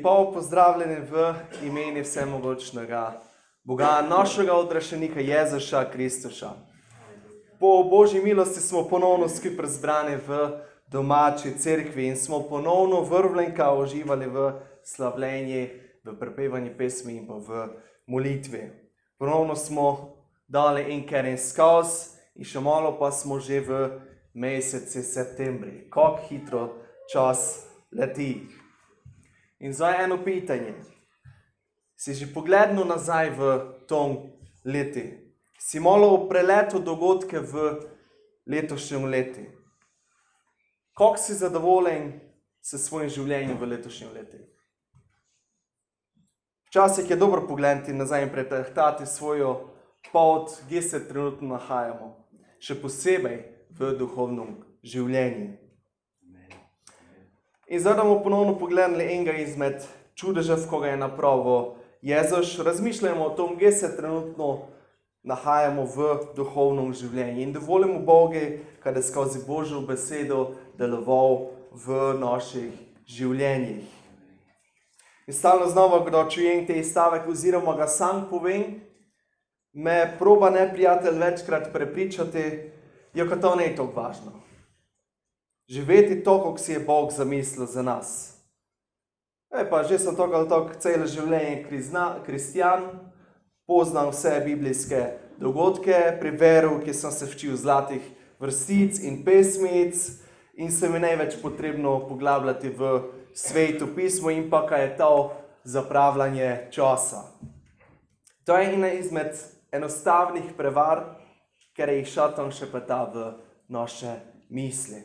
Lepo pozdravljeni v imeni vsemogočnega Boga, našega odrešenika Jezusa Kristusa. Po Božji milosti smo ponovno skupaj zbrani v domači cerkvi in smo ponovno vrvlenka uživali v slavljenju, v prepevanju pesmi in pa v molitvi. Ponovno smo dali en skaz in še malo pa smo že v meseci septembri. Kako hitro čas leti. In zdaj eno pitanje. Si že pogledal nazaj v tom leti? Si malo preletel dogodke v letošnjem leti? Kako si zadovoljen s svojim življenjem v letošnjem leti? Včasih je dobro pogledati nazaj in pretehtati svojo pot, kje se trenutno nahajamo. Še posebej v duhovnem življenju. In zdaj bomo ponovno pogledali enega izmed čudežev, ko ga je napravil Jezus. Razmišljamo o tom, kje se trenutno nahajamo v duhovnem življenju. In dovolimo Bogu, kada skozi Božjo besedo deloval v naših življenjih. In stalno znova, kdo čujem te stavek oziroma ga sam povem, me proba neprijatelj večkrat prepričati, jo to ne je toliko važno. Živeti to, kako si je Bog zamislil za nas. Pa že sem toliko ali toliko celo življenje kristjan, poznam vse biblijske dogodke, preveril, ki sem se včil zlatih vrstic in pesmic in se mi največ potrebno poglabljati v sveto pismo in pa kaj je to zapravljanje časa. To je ena izmed enostavnih prevar, ker jih šatan še peta v naše misli.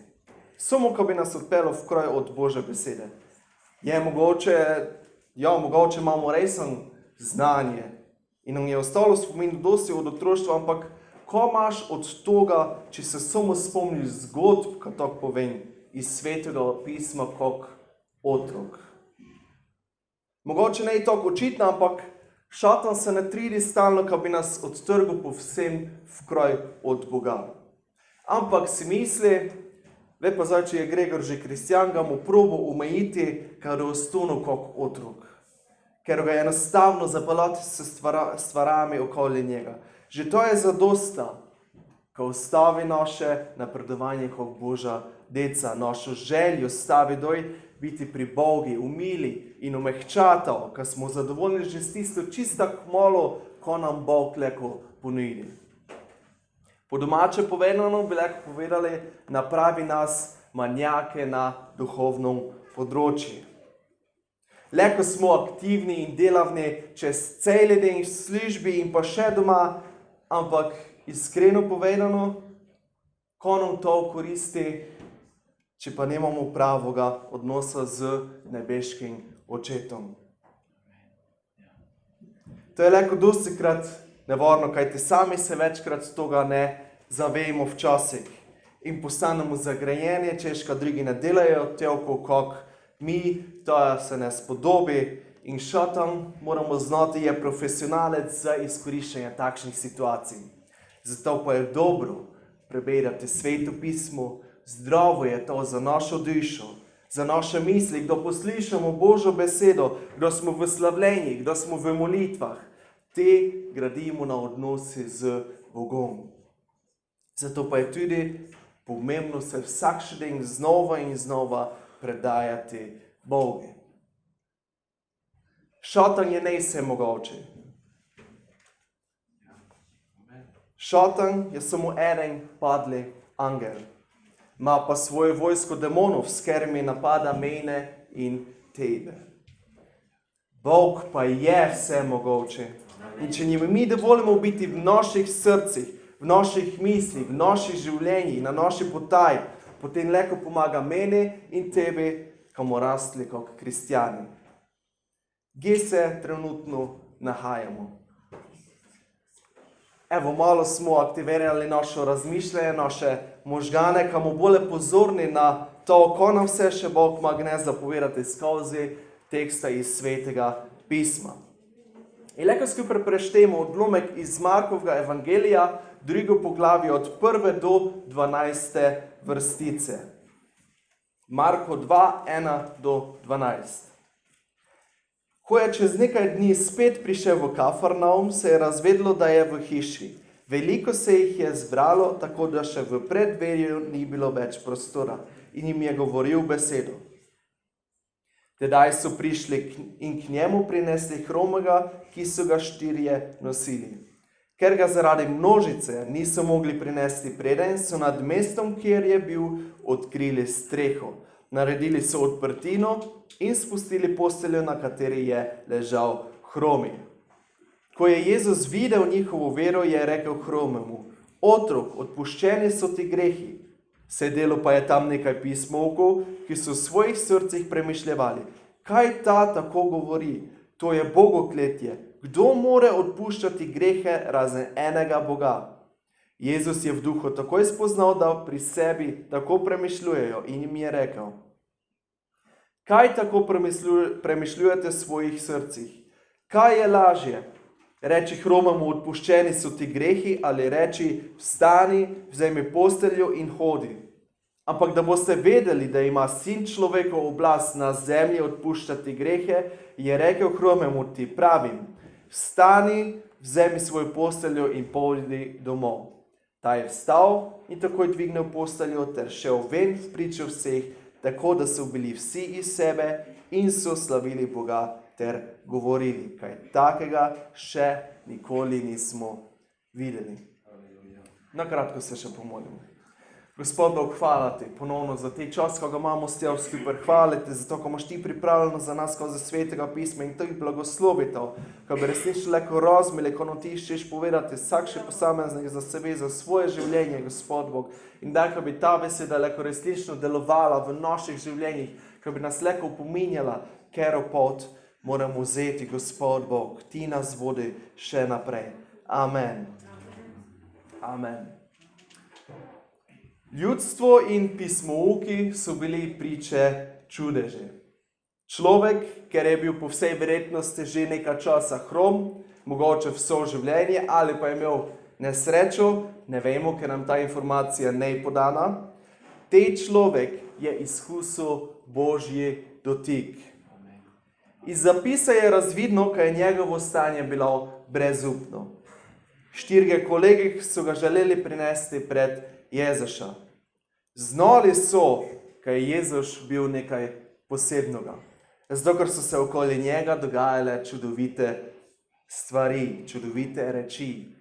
Samo, ko bi nas odpeljal v kraj od Božje besede. Mogoče imamo resen znanje in nam je ostalo spomin dosti od otroštva, ampak ko imaš od toga, če se samo spomniš zgodb, ko tako povem, iz svetega pisma kot otrok. Mogoče ne je tako očitno, ampak šatan se ne trudi stalno, ko bi nas odtrgal povsem v kraj od Boga. Ampak si misli, pa zdaj, če je Gregor že kristjan, ga mu probo omejiti, ker je ostal kot otrok. Ker ga je enostavno zapeljati s stvarami okoli njega. Že to je zadosta, ko ustavi naše napredovanje kot Božja deca, našo željo stavi doj biti pri Bogu, umili in omehčato, ko smo zadovoljni že s tisto čisto malo, ko nam Bog leko ponudi. Po domače povedano bi lahko povedali, napravi nas manjake na duhovnem področju. Leko smo aktivni in delavni čez cel dan v službi in pa še doma, ampak iskreno povedano, ko nam to koristi, če pa nemamo pravega odnosa z nebeškim očetom. To je leko dostikrat nevarno, kajti sami se večkrat toga ne zavejmo včasih in postanemo zagrajeni, češ, kad drugi ne delajo toliko, kak mi, to se ne spodobi in šatan, moramo znati, je profesionalec za izkoriščanje takšnih situacij. Zato pa je dobro preberati sveto pismo, zdravo je to za našo dušo, za naše misli, kdo poslišamo Božjo besedo, kdo smo v slavljenjih, kdo smo v molitvah, te gradimo na odnosi z Bogom. Zato pa je tudi pomembno se vsak dan znova in znova predajati Bogu. Šatan je nevsemogoči. Šatan je samo eden padli angel. Ima pa svoje vojsko demonov, s katerimi napada mene in tebe. Bog pa je vsemogoči. In če njim mi dovolimo biti v naših srcih, v naših mislih, v naših življenjih, na naši potaji, potem leko pomaga meni in tebi, ko bomo rastli kot kristjani. Kje se trenutno nahajamo? Malo smo aktivirali naše razmišljanje, naše možgane, ko bomo bolj pozorni na to, ko nam vse še Bog magne zapovedati skozi teksta iz svetega pisma. In leko skupaj preštejemo odlomek iz Markovega evangelija, drugo poglavje od 1. do 12. vrstice. Marko 2, 1 do 12. Ko je čez nekaj dni spet prišel v Kafarnaum, se je razvedlo, da je v hiši. Veliko se jih je zbralo, tako da še v preddverju ni bilo več prostora in jim je govoril besedo. Tedaj so prišli in k njemu prinesli hromega, ki so ga 4 nosili. Ker ga zaradi množice niso mogli prinesti preden, so nad mestom, kjer je bil, odkrili streho. Naredili so odprtino in spustili posteljo, na kateri je ležal hromi. Ko je Jezus videl njihovo vero, je rekel hromemu: Otrok, odpuščeni so ti grehi. Sedelo pa je tam nekaj pismovkov, ki so v svojih srcih premišljevali: kaj ta tako govori? To je bogokletje. Kdo more odpuščati grehe razen enega Boga? Jezus je v duhu takoj spoznal, da pri sebi tako premišljujejo, in jim je rekel: kaj tako premišljujete v svojih srcih? Kaj je lažje? Reči hromemu: odpuščeni so ti grehi, ali reči: vstani, vzemi posteljo in hodi. Ampak da boste vedeli, da ima Sin človekov oblast na zemlji odpuščati grehe, je rekel hromemu: ti pravim, vstani, vzemi svojo posteljo in pojdi domov. Ta je vstal in takoj dvignil posteljo ter šel ven v pričo vseh, tako da so bili vsi iz sebe in so slavili Boga ter govorili: kaj takega še nikoli nismo videli. Na kratko se še pomolimo. Gospod Bog, hvala ti ponovno za te čas, ko ga imamo s tebi skupaj. Hvala ti za to, ko imaš ti pripravljeno za nas skozi svetega pisma, in to jih blagoslovi to, ko bi resnično leko razmili, ko ti iščeš povedati vsak še posameznik za sebe, za svoje življenje, Gospod Bog. In da, ko bi ta beseda leko resnično delovala v naših življenjih, ko bi nas leko upominjala, katero pot moramo vzeti, Gospod Bog. Ti nas vodi še naprej. Amen. Amen. Ljudstvo in pismouki so bili priče čudeže. Človek, ker je bil po vsej verjetnosti že nekaj časa hrom, mogoče vso življenje, ali pa je imel nesrečo, ne vemo, ker nam ta informacija ne je podana, te človek je izkusil Božji dotik. Iz zapisa je razvidno, kaj je njegovo stanje bilo brezupno. 4 kolegi so ga želeli prinesti pred Jezusa. Znali so, kaj je Jezus bil nekaj posebnega. Zato, ker so se okoli njega dogajale čudovite stvari, čudovite reči.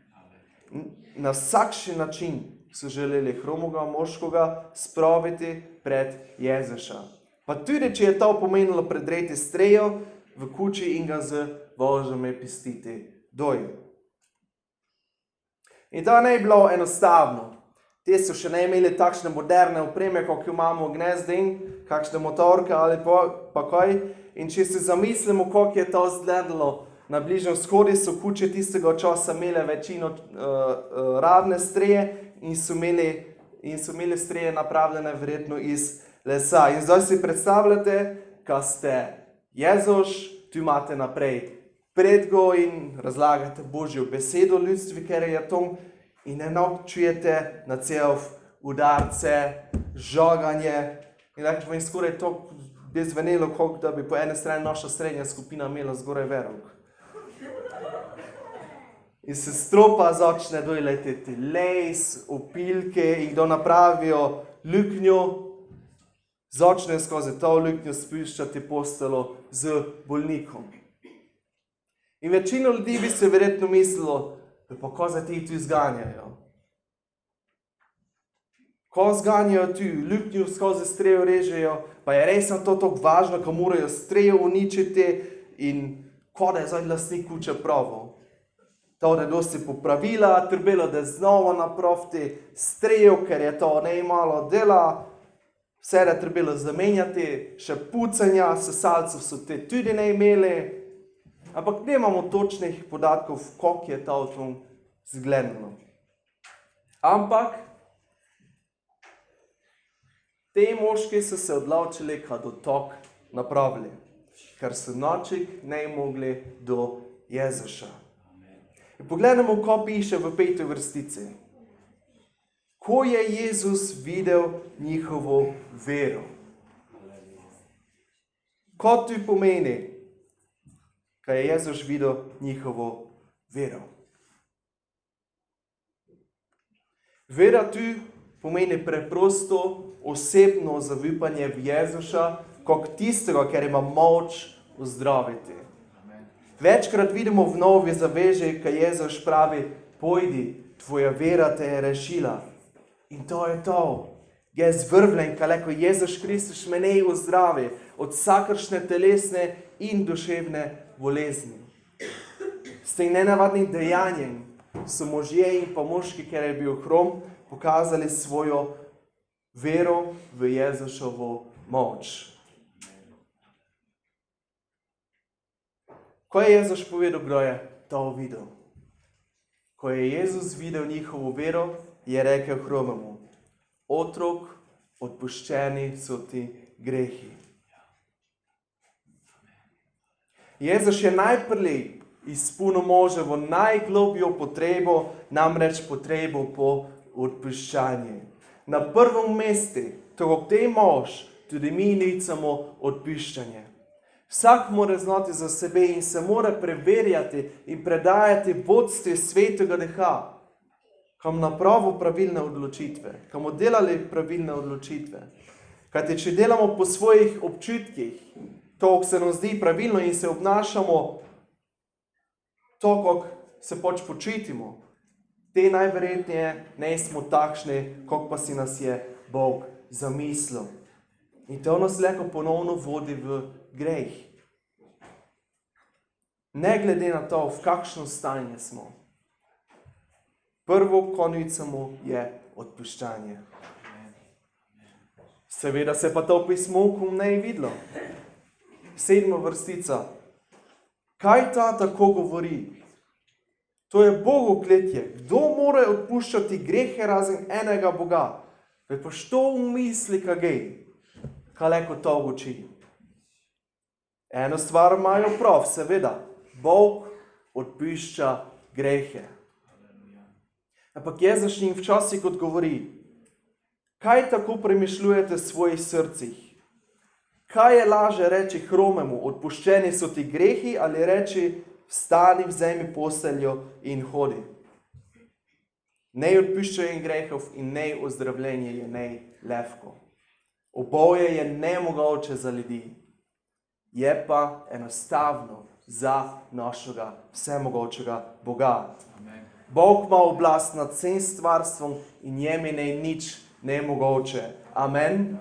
Na vsakšen način so želeli hromega moškega spraviti pred Jezusa. Pa tudi, če je to pomenilo predreti strejo v kući in ga z vožnjami pustiti dol. In to ne je bilo enostavno. Te so še ne imeli takšne moderne opreme, kot jo imamo v gnezdi, kakšne motorke ali pa kaj. In če si zamislimo, kako je to izgledalo na Bližnjem vzhodu, so kuće tistega časa imele večino ravne streje in so imeli streje napravljene verjetno iz lesa. In zdaj si predstavljate, ko ste Jezus, tu imate naprej predgo in razlagate Božjo besedo ljudstvi, ker je to, in eno čujete na cel udarce, žoganje. In tako je skoraj to bi zvenelo, kot da bi po eni strani naša srednja skupina imela zgoraj verok. In se stropa začne doleteti les, opilke, in kdo napravijo luknjo, začne skozi to luknjo spuščati posteljo z bolnikom. In večino ljudi bi se verjetno mislilo, da pa ko za ti tu zganjajo. Ko zganjajo tu, luknjo skozi strejo režejo, pa je res to tako važno, ko morajo strejo uničiti in ko da je zdaj lastnik kuće pravo. To, da je dosti popravila, trebalo, da znova napraviti strejo, ker je to nejmalo dela, vse da je trebalo zamenjati, še pucanja, sesalcev so te tudi ne imeli, ampak nemamo točnih podatkov, koliko je to v tom zgledano. Ampak te moški so se odločili, kad otok napravili, ker so nočik ne mogli do Jezusa. In pogledamo, ko piše v 5. vrstici. Ko je Jezus videl njihovo vero. Ko tu pomeni? kaj je Jezus videl njihovo vero. Vera tu pomeni preprosto osebno zaupanje v Jezusa, kot tistega, ker ima moč ozdraviti. Večkrat vidimo v Novi zavezi, kaj Jezus pravi, pojdi, tvoja vera te je rešila. In to je to. Je zvrvljen, kako Jezus Kristus mene ozdravi od vsakršne telesne in duševne bolezni. S tem nenavadnim dejanjem so možje in pa moški, ker je bil hrom, pokazali svojo vero v Jezusovo moč. Ko je Jezus povedal, kdo je to videl? Ko je Jezus videl njihovo vero, je rekel hromemu, otrok, odpuščeni so ti grehi. Jezus je najprej izpolnil moževo najglobjo potrebo, namreč potrebo po odpuščanju. Na prvem mestu, tako te mož, tudi mi nicamo odpuščanje. Vsak mora znati za sebe in se mora preverjati in predajati vodstvu Svetega Duha, kam napravo pravilne odločitve, kam delali pravilne odločitve. Kajti, če delamo po svojih občutkih, to, ko se nam zdi pravilno in se obnašamo to, kako se pač počutimo, te najverjetneje ne smo takšni, kako pa si nas je Bog zamislil. In to nas lahko ponovno vodi v greh. Ne glede na to, v kakšno stanje smo. Prvo konjicamo je odpuščanje. Seveda se pa to pismo ne je videlo. 7. vrstica. Kaj ta tako govori? To je bogokletje. Kdo mora odpuščati grehe razen enega Boga? Pa što umisli kagej? Kaj leko to uči? Eno stvar imajo prav, seveda. Bog odpušča grehe. Ampak Jezus jim včasih odgovori, kaj tako premišljujete v svojih srcih? Kaj je laže reči hromemu, odpuščeni so ti grehi, ali reči, vstani, vzemi posteljo in hodi? Nej odpuščanje grehov in nej ozdravljenje je nej lehko. Oboje je nemogoče za ljudi. Je pa enostavno za našega vsemogočega Boga. Amen. Bog ima oblast nad vsem stvarstvom in njemu ni nič nemogoče. Amen.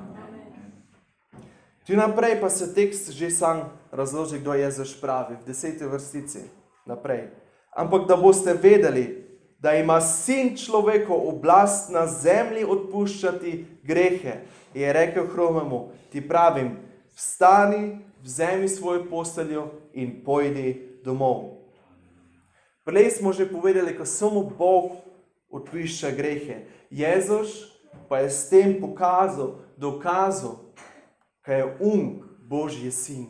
Tu naprej pa se tekst že sam razloži, kdo Jezus pravi, v 10. vrstici naprej. Ampak da boste vedeli, da ima Sin človekov oblast na zemlji odpuščati grehe, je rekel hromemu, ti pravim, vstani, vzemi svojo posteljo in pojdi domov. Prej smo že povedali, ko samo Bog odpušča grehe. Jezus pa je s tem dokazal, kaj je Božji sin,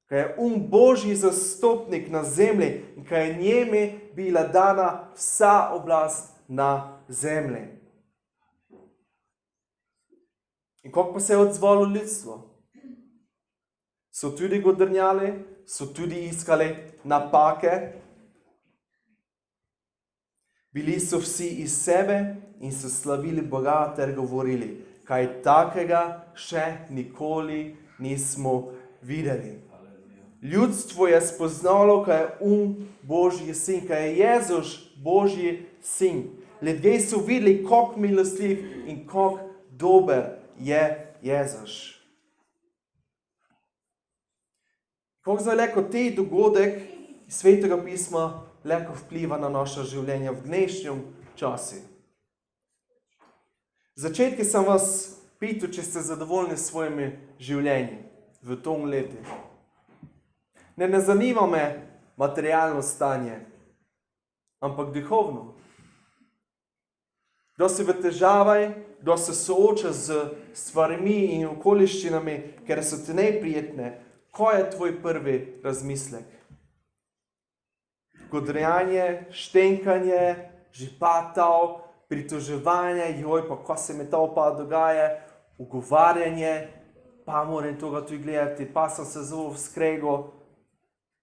kaj je Božji zastopnik na zemlji in kaj je njemu bila dana vsa oblast na zemlji. In kako pa se je odzvalo ljudstvo? So tudi godrnjali, so tudi iskali napake. Bili so vsi iz sebe in so slavili Boga ter govorili, kaj takega še nikoli nismo videli. Ljudstvo je spoznalo, kaj je Božji sin, kaj je Jezus Božji sin. Ljudje so videli, kako milostljiv in kako dober je Jezus. Kako zdaj lahko te dogodek Svetega pisma lahko vpliva na naše življenje v dnešnjem času? Začetki sem vas pital, če ste zadovoljni s svojimi življenji v tom letu. Ne zanima me materialno stanje, ampak duhovno. Kdo si v težavaj, kdo se sooča z stvarmi in okoliščinami, ker so ti neprijetne, kaj je tvoj prvi razmislek? Godrjanje, štenkanje, žipatav, pritoževanje, joj, pa ko se mi to pa dogaja, ugovarjanje, pa moram toga tu gledati, pa sem se zelo v skrego.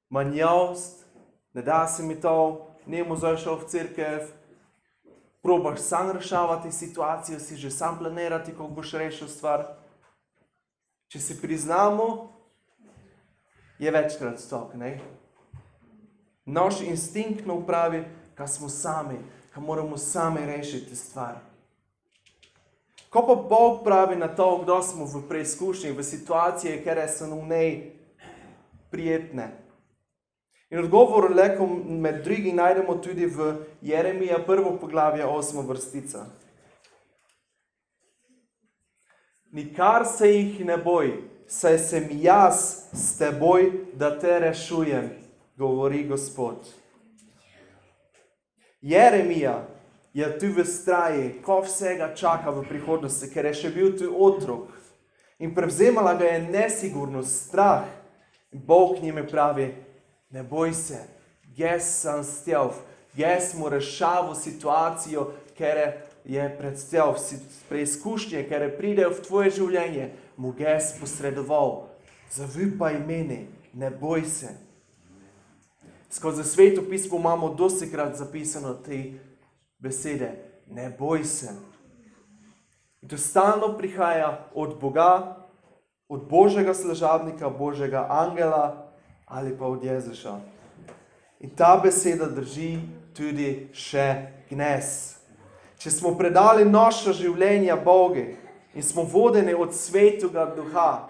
manjavst, ne da se mi to, nemo zašel v cerkev, probaš sam rešavati situacijo, si že sam planirati, kako boš rešil stvar. Če si priznamo, je večkrat stok, ne? Naš instinkt nam pravi, ka smo sami, ka moramo sami rešiti stvar. Ko pa Bog pravi na to, kdo smo v preizkušnji, v situaciji, kjer so nam nej prijetne. In odgovor leko med drugim najdemo tudi v Jeremija 1. poglavje 8. vrstica. Nikar se jih ne boj, saj sem jaz s teboj, da te rešujem, govori Gospod. Jeremija je tu v straji, ko vsega čaka v prihodnosti, ker je še bil tu otrok. In prevzemala ga je nesigurnost, strah. In Bog njime pravi, ne boj se, jaz sem s tev, jaz mu rešavo situacijo, ker je pred tev, preizkušnje, ker pridejo v tvoje življenje, mu jaz posredoval. Zaupaj meni, ne boj se. Skozi Sveto pismo imamo dostikrat zapisano te besede, ne boj se. In to stalno prihaja od Boga, od Božjega služabnika, Božjega angela ali pa od Jezuša. In ta beseda drži tudi še danes. Če smo predali naša življenja Bogu in smo vodeni od Svetega Duha,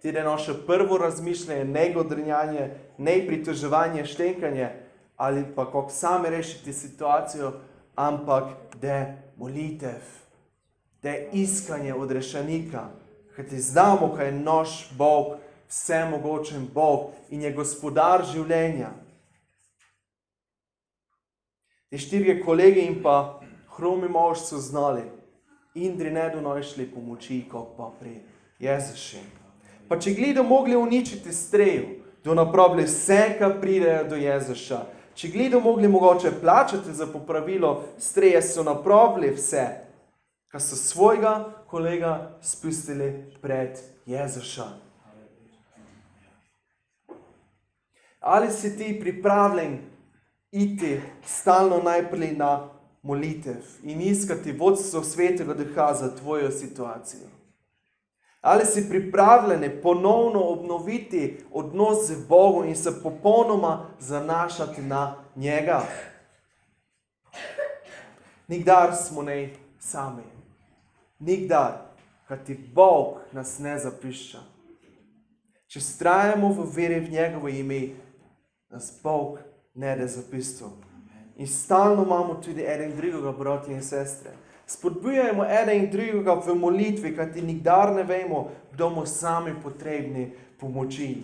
tudi naše prvo razmišljanje, ne godrnjanje, ne pritoževanje, štenkanje, ali pa kako sami rešiti situacijo, ampak da molitev, da iskanje od rešenika, kajti znamo, kaj je naš Bog, vsemogočen Bog in je gospodar življenja. Te štirje kolegi in pa hromi mož so znali, Indri ne do našli pomoči, kot pa pri Jezušu. Pa če gledo mogli uničiti strejo, do napravili vse, kar pridejo do Jezuša. Če gledo mogli mogoče plačati za popravilo streje, so napravili vse, kar so svojega kolega spustili pred Jezuša. Ali si ti pripravljen iti stalno najprej na molitev in iskati vodstvo Svetega Duha za tvojo situacijo? Ali si pripravljeni ponovno obnoviti odnos z Bogom in se popolnoma zanašati na njega? Nikdar smo ne sami. Nikdar, kajti Bog nas ne zapušča. Če vztrajamo v veri v njegovo ime, nas Bog ne da zapustil. In stalno imamo tudi eden drugega, bratje in sestre. Spodbujajmo eden in drugega v molitvi, kajti nikdar ne vemo, kdo bomo sami potrebni pomoči.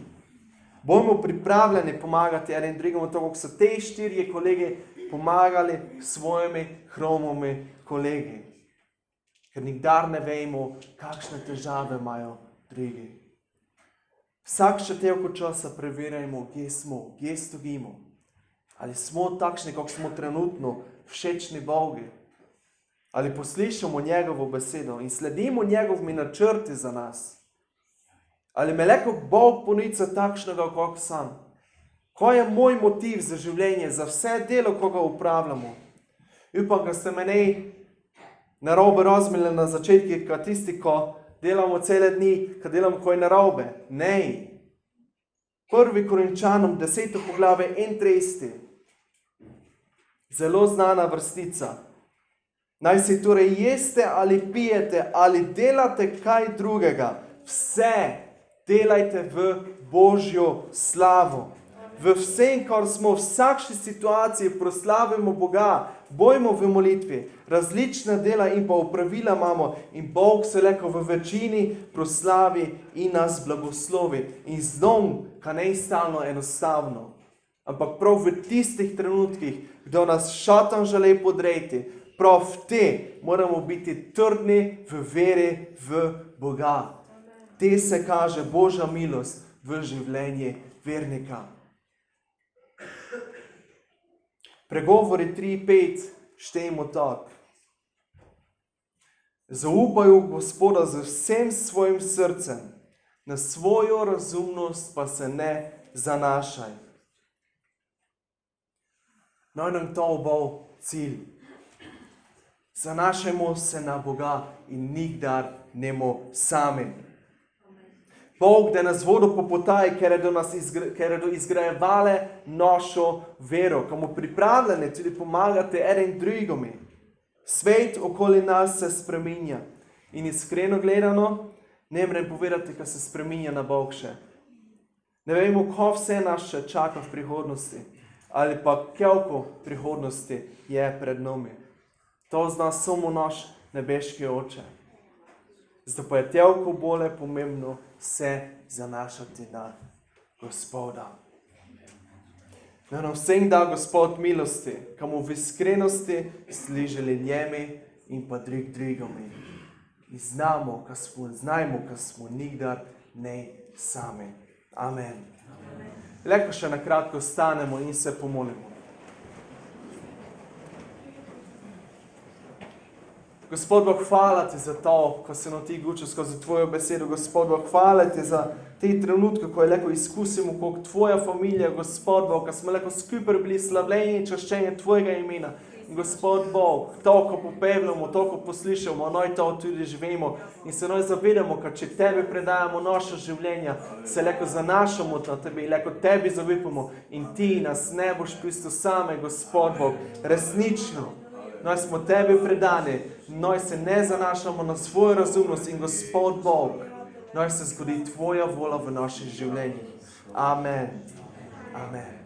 Bomo pripravljeni pomagati eden drugemu, tako kot so te štirje kolegi pomagali svojimi hromimi kolegi. Ker nikdar ne vemo, kakšne težave imajo drugi. Vsak številko časa preverjajmo, kje smo, kje stojimo. Ali smo takšni, kako smo trenutno, všečni Bogu. Ali poslišamo njegovo besedo in sledimo njegovimi načrti za nas. Ali me leko Bog ponica takšnega, kako sam. Kaj je moj motiv za življenje, za vse delo, ko ga upravljamo? Upam, da ste me ne narobe razumeli na začetku, ka tisti, ko delamo cele dni, ko delamo kaj narobe. Ne. 1. Korinčanom 10. poglavje 31. Zelo znana vrstica. Naj si torej jeste ali pijete ali delate kaj drugega. Vse delajte v Božjo slavo. V vsem, kar smo v vsakši situaciji proslavimo Boga, bojmo v molitvi, različna dela in pa opravila imamo in Bog se leko v večini proslavi in nas blagoslovi. In zdom, ka ne stalno enostavno, ampak prav v tistih trenutkih, kdo nas šatan želi podreti, prav te moramo biti trdni v veri v Boga. Te se kaže Božja milost v življenje vernika. Pregovori 3:5 štejemo tak. Zaupaj v Gospoda z vsem svojim srcem, na svojo razumnost pa se ne zanašaj. Naj nam to bo cilj. Zanašajmo se na Boga in nikdar nemo sami. Bog da nas vodo po potaji, ker je do izgrajevale našo vero, komu pripravljene tudi pomagate eden drugome. Svet okoli nas se spreminja in iskreno gledano, ne morem povedati, kaj se spreminja na boljše. Ne vemo, ko vse nas še čaka v prihodnosti, ali pa koliko prihodnosti je pred nami. To zna samo naš nebeški Oče. Zato pa je toliko bolje pomembno se zanašati na Gospoda. Da nam vsem da Gospod milosti, komu v iskrenosti sližili njemi in pa drugome. In znajmo, kaj smo nikdar ne sami. Amen. Leko še nakratko stanemo in se pomolimo. Gospod Bog, hvala ti za to, ko se nam ti gučil skozi tvojo besedo. Gospod Bog, hvala ti za te trenutke, ko je leko izkusimo, kako tvoja familija, Gospod Bog, ko smo leko skupaj bili slavljeni in čaščenje tvojega imena. Gospod Bog, toliko popevljamo, toliko poslišamo, noj to tudi živimo in se noj zavedamo, kad če tebi predajamo naša življenja, se leko zanašamo na tebi, leko tebi zavipamo in ti nas ne boš pustil same, Gospod Bog, resnično. Noj smo tebi predani, noj se ne zanašamo na svojo razumnost in Gospod Bog, noj se zgodi tvoja vola v naših življenjih. Amen. Amen.